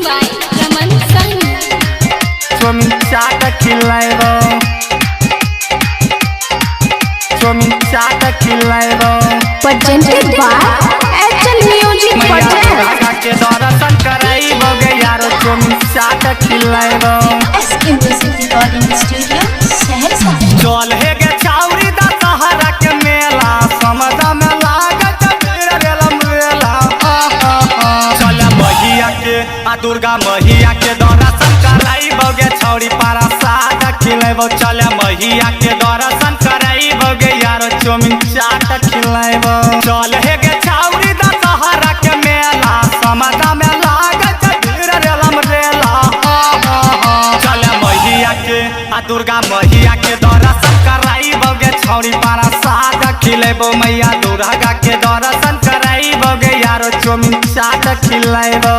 by Raman Sani. Chomin chata khilaibo, chomin chata khilaibo. Presented by HL Music Project. के दर्शन कराइबो गे यारो chomin chata khilaibo. SK Music Recording Studio, Saharsa. चल हे गे छाउरी दा सहारा के मेला समझ में लागत रेलम रेला। चल महिया के आ दुर्गा महिया के दर्शन कराइबो गे छौरी पारा सादा खिलाइबो। चल महिया के दर्शन कराइबो गे यारो chomin chata खिलाइबो। चल हे गे छाउरी दा सहारा के मेला समझ में लागत रेलम रेला। चल महिया के आ दुर्गा महिया के दर्शन कराइबो गे छौरी पारा सादा खिलाइबो। मैया दुर्गा के दर्शन कराइबो गे यारो chomin chata खिलाइबो।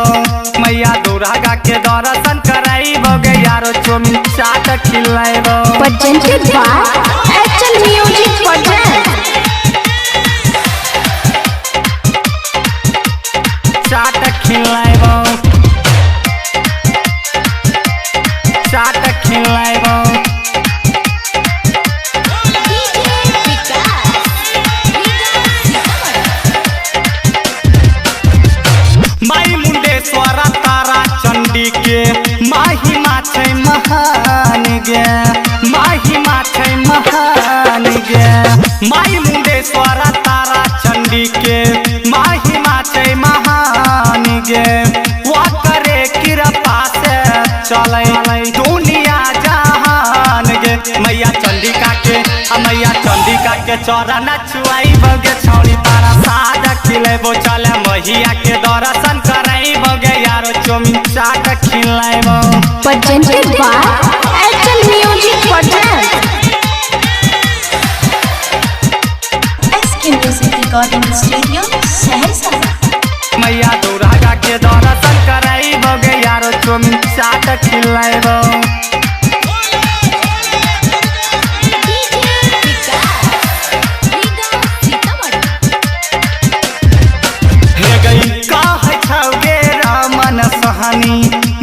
मैया दुर्गा के दर्शन कराइबो गे यारो chomin chata खिलाइबो। Presented by HL Music Project. चाट खिलाइबो, चाट खिलाइबो। माई मुंडेश्वर तारा चंडी के महिमा छै महान गे, महिमा छै महान गे। माई मुंडेश्वर तारा चंडी के महिमा छै महान गे। वो करे कृपा से चले दुनिया जहान गे। मैया चंडिका के मैया चंडिका के चरण छुआइबो गे छौरी तारा सादा खिलाइबो। चल महिया के दर्शन कराइबो गे यारो chomin chata खिलाइबो। Presented by HL Music Project. SK Music Recording Studio, Saharsa. मैया दुर्गा के दर्शन कराइबो गे यारो chomin chata खिलाइबो। सहनी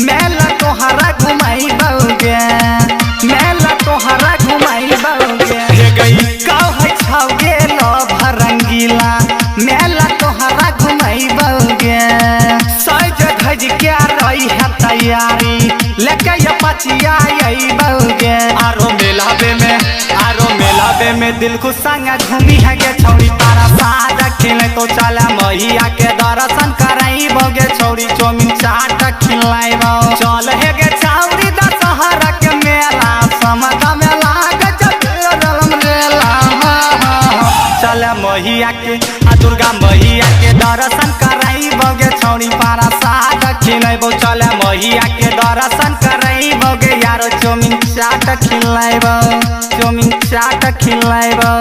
मेला तोहरा घुमाइबो गे, मेला तोहरा घुमाइबो गे। हे गई कहै छौ गे लभ रंगीला मेला तोहरा घुमाइबो गे। सज धज के रही है तैयारी लेके पचिया आइबो गे। आरो मेलाबे में दिल खुश संग घूमी है गे छौरी तारा सादा खेले। तो चला महिया के दर्शन कराइबो गे छौरी chomin chata खिलाइबो। चल हे गे छौरी दा सहारा के मेला समझ में लागत रेलम रेला। चल महिया के आ दुर्गा महिया के दर्शन कराइबो गे छौरी पारा सादा खिलाइबो। चल महिया के दर्शन कराइबो गे यारो chomin chata खिलाइबो, chomin chata खिलाइबो।